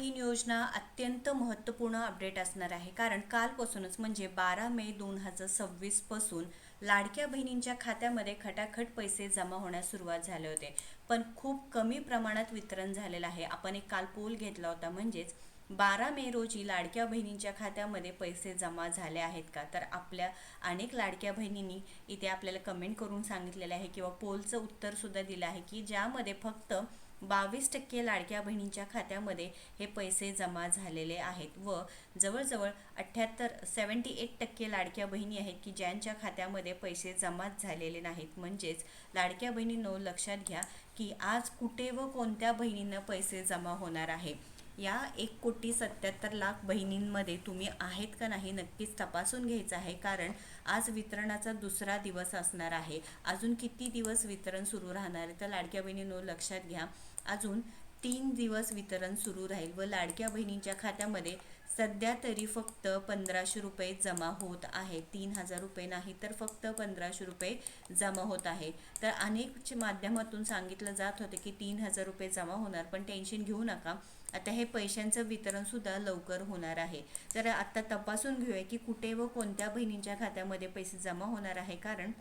बहीण योजना अत्यंत महत्त्वपूर्ण अपडेट असणार आहे, कारण कालपासूनच म्हणजे 12 मे 2026 पासून लाडक्या बहिणींच्या खात्यामध्ये खटाखट पैसे जमा होण्यास सुरुवात झाले होते. पण खूप कमी प्रमाणात वितरण झालेलं आहे. आपण एक काल पोल घेतला होता, म्हणजेच 12 मे रोजी लाडक्या बहिणींच्या खात्यामध्ये पैसे जमा झाले आहेत का? तर आपल्या अनेक लाडक्या बहिणींनी इथे आपल्याला कमेंट करून सांगितलेलं आहे किंवा पोलचं उत्तर सुद्धा दिलं आहे की ज्यामध्ये फक्त 22% लाडक्या बहिणींच्या खात्यामध्ये हे पैसे जमा झालेले आहेत व जवळजवळ 78 लाडक्या बहिणी आहेत की ज्यांच्या खात्यामध्ये पैसे जमाच झालेले नाहीत. म्हणजेच लाडक्या बहिणींनो, लक्षात घ्या की आज कुठे व कोणत्या बहिणींना पैसे जमा होणार आहे. या 1,77,00,000 बहिणींमध्ये तुम्ही आहेत का नाही नक्कीच तपासून घ्यायचं आहे, कारण आज वितरणाचा दुसरा दिवस असणार आहे. अजून किती दिवस वितरण सुरू राहणार आहे? तर लाडक्या बहिणींनो, लक्षात घ्या, अजून 3 दिवस वितरण सुरू राहील व लाडक्या बहिणींच्या खात्यामध्ये सध्या तरी फक्त 1,500 रुपये जमा होत आहे. 3,000 रुपये नाही, तर फक्त 1,500 रुपये जमा होत आहे. तर अनेक माध्यमातून सांगितलं जात होतं की 3,000 रुपये जमा होणार, पण टेन्शन घेऊ नका, आता हे पैशांचं वितरण सुद्धा लवकर होणार आहे. तर आता तपासून घेऊया की कुठे व कोणत्या बहिणींच्या खात्यामध्ये पैसे जमा होणार आहे, कारण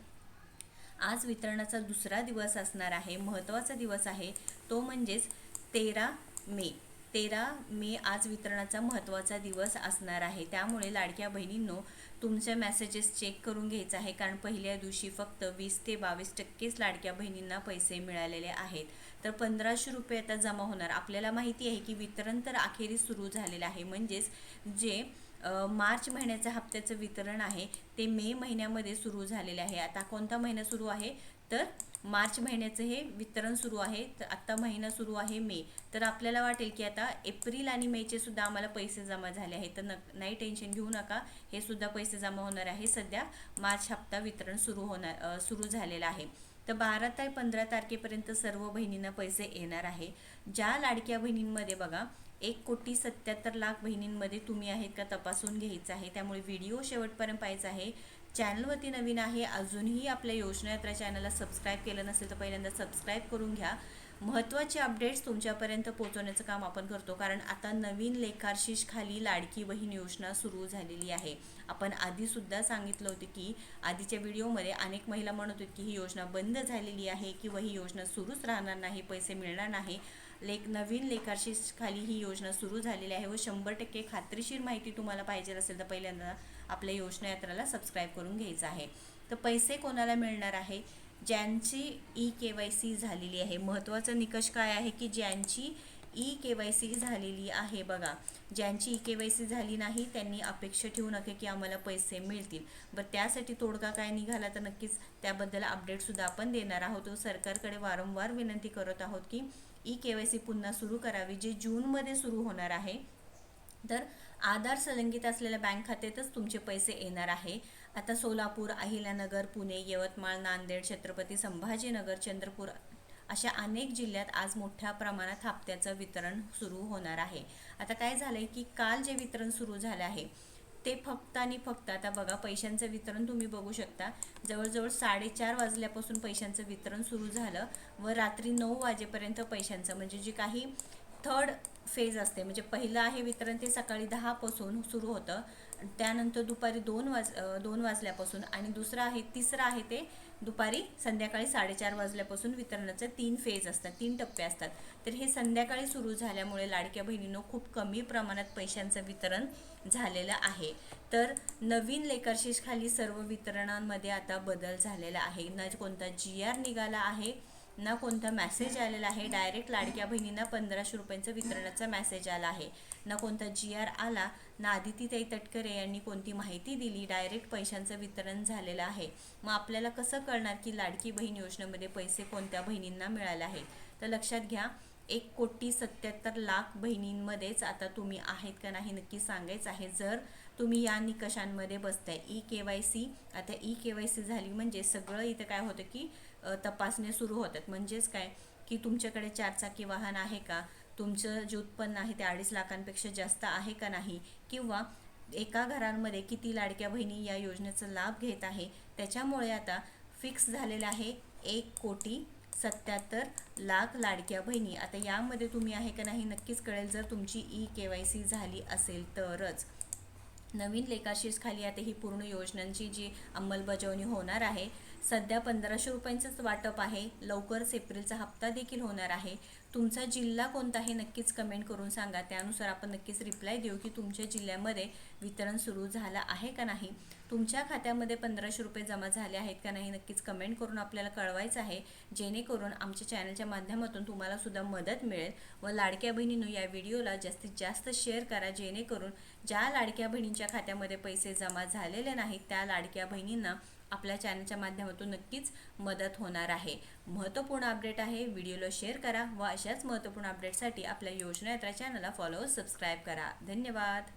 आज वितरणाचा दुसरा दिवस असणार आहे. महत्त्वाचा दिवस आहे तो म्हणजेच 13 मे. 13 मे आज वितरणाचा महत्त्वाचा दिवस असणार आहे. त्यामुळे लाडक्या बहिणींनो, तुमचे मेसेजेस चेक करून घ्यायचं आहे, कारण पहिल्या दिवशी फक्त 20 ते 22% लाडक्या बहिणींना पैसे मिळालेले आहेत. तर 1,500 रुपये आता जमा होणार. आपल्याला माहिती आहे की वितरण तर अखेरीस सुरू झालेलं आहे, म्हणजेच जे मार्च महिन्याच्या हप्त्याचं वितरण आहे ते मे महिन्यामध्ये सुरू झालेले आहे. आता कोणता महिना सुरू आहे? तर मार्च महिन्याचं हे वितरण सुरू आहे. तर आत्ता महिना सुरू आहे मे. तर आपल्याला वाटेल की आता एप्रिल आणि मेचे सुद्धा आम्हाला पैसे जमा झाले आहेत. तर नाही, टेन्शन घेऊ नका, हे सुद्धा पैसे जमा होणार आहे. सध्या मार्च हप्ता वितरण सुरू झालेलं आहे. तर 12 ते 15 तारखेपर्यंत सर्व बहिणींना पैसे येणार आहे. ज्या लाडक्या बहिणींमध्ये बघा 1,77,00,000 बहिणींमध्ये तुम्ही आहेत का तपासून घ्यायचं आहे. त्यामुळे व्हिडिओ शेवटपर्यंत पाहायचा आहे. चॅनलवरती नवीन आहे, अजूनही आपल्या योजना यात्रा चॅनलला सबस्क्राईब केलं नसेल तर पहिल्यांदा सबस्क्राईब करून घ्या. महत्त्वाचे अपडेट्स तुमच्यापर्यंत पोहोचवण्याचं काम आपण करतो, कारण आता नवीन लेखाशीर्ष खाली लाडकी बहीण योजना सुरू झालेली आहे. आपण आधीसुद्धा सांगितलं होतं की आधीच्या व्हिडिओमध्ये अनेक महिला म्हणत होती की ही योजना बंद झालेली आहे किंवा ही योजना सुरूच राहणार नाही, पैसे मिळणार नाही. नवीन लेखाशीर्ष खाली ही योजना सुरू झालेली आहे व 100% खात्रीशीर माहिती तुम्हाला पाहिजे असेल तर पहिल्यांदा आपल्या योजना यात्राला सबस्क्राईब करून घ्यायचं आहे. तर पैसे कोणाला मिळणार आहे? ज्यांची EKYC झालेली आहे. महत्त्वाचा निकष काय आहे की ज्यांची EKYC झालेली आहे. बघा, ज्यांची EKYC झाली नाही त्यांनी अपेक्षा ठेवू नका की आम्हाला पैसे मिळतील. बरं, त्यासाठी तोडगा काय निघाला तर नक्कीच त्याबद्दल अपडेटसुद्धा आपण देणार आहोत. सरकारकडे वारंवार विनंती करत आहोत की EKYC पुन्हा सुरू करावी, जे जूनमध्ये सुरू होणार आहे. तर आधार संलग्नित असलेल्या बँक खात्यातच तुमचे पैसे येणार आहे. आता सोलापूर, अहिल्यानगर, पुणे, यवतमाळ, नांदेड, छत्रपती संभाजीनगर, चंद्रपूर अशा अनेक जिल्ह्यात आज मोठ्या प्रमाणात हप्त्याचं वितरण सुरू होणार आहे. आता काय झालंय की काल जे वितरण सुरू झालं आहे ते फक्त आणि फक्त, आता बघा पैशांचं वितरण तुम्ही बघू शकता, जवळजवळ 4:30 वाजल्यापासून पैशांचं वितरण सुरू झालं व रात्री 9 वाजेपर्यंत पैशांचं, म्हणजे जे काही थर्ड फेज असते, म्हणजे पहिलं आहे वितरण ते सकाळी 10 पासून सुरू होतं, त्यानंतर दुपारी 2 वाजल्यापासून, आणि तिसरं आहे ते दुपारी संध्याकाळी 4:30 वाजल्यापासून वितरणाचे 3 फेज असतात, 3 टप्पे असतात. तर हे संध्याकाळी सुरू झाल्यामुळे लाडक्या बहिणींनो खूप कमी प्रमाणात पैशांचं वितरण झालेलं आहे. तर नवीन लेखाशीर्ष खाली सर्व वितरणांमध्ये आता बदल झालेला आहे. ना कोणता GR निघाला आहे, ना कोणता मेसेज आलेला आहे. डायरेक्ट लाडक्या बहिणींना 1,500 रुपयांचं वितरणाचा मेसेज आला आहे. ना कोणता GR आला, ना आदितीताई तटकरे यांनी कोणती माहिती दिली. डायरेक्ट पैशांचं वितरण झालेलं आहे. मग आपल्याला कसं कळणार की लाडकी बहीण योजनेमध्ये पैसे कोणत्या बहिणींना मिळाले आहेत? तर लक्षात घ्या, 1,77,00,000 बहिणींमध्येच आता तुम्ही आहेत का नाही नक्की सांगायचं आहे. जर तुम्ही या निकषांमध्ये बसताय, EKYC, आता EKYC झाली म्हणजे सगळं इथं काय होतं की तपासण्या सुरू होतात. म्हणजेच काय की तुमच्याकडे 4 चाकी वाहन आहे का, तुमचं जे उत्पन्न आहे ते 2.5 लाखांपेक्षा जास्त आहे का नाही, किंवा एका घरांमध्ये किती लाडक्या बहिणी या योजनेचा लाभ घेत आहे. त्याच्यामुळे आता फिक्स झालेलं आहे 1,70,00,000 77 लाख लाडक्या बहिणी. आता यामध्ये तुम्ही आहे का नाही नक्कीच कळेल जर तुमची KYC झाली असेल तरच. नवीन लेखाशीर्ष खाली आता ही पूर्ण योजनांची जी अंमलबजावणी होणार आहे. सध्या 1500 रुपयांचंच वाटप आहे. लवकरच एप्रिलचा हप्ता देखील होणार आहे. तुमचा जिल्हा कोणता आहे नक्कीच कमेंट करून सांगा. त्यानुसार आपण नक्कीच रिप्लाय देऊ की तुमच्या जिल्ह्यामध्ये वितरण सुरू झालं आहे का नाही. तुमच्या खात्यामध्ये 1500 रुपये जमा झाले आहेत का नाही नक्कीच कमेंट करून आपल्याला कळवायचं आहे, जेणेकरून आमच्या चॅनलच्या माध्यमातून तुम्हाला सुद्धा मदत मिळेल. व लाडक्या बहिणींनो या व्हिडिओला जास्तीत जास्त शेअर करा, जेणेकरून ज्या लाडक्या बहिणींच्या खात्यामध्ये पैसे जमा झालेले नाहीत त्या लाडक्या बहिणींना आपल्या चॅनलच्या माध्यमातून नक्कीच मदत होणार आहे. महत्त्वपूर्ण अपडेट आहे, व्हिडिओला शेअर करा व अशाच महत्त्वपूर्ण अपडेटसाठी आपल्या योजना यात्रा चॅनलला फॉलो सबस्क्राईब करा. धन्यवाद.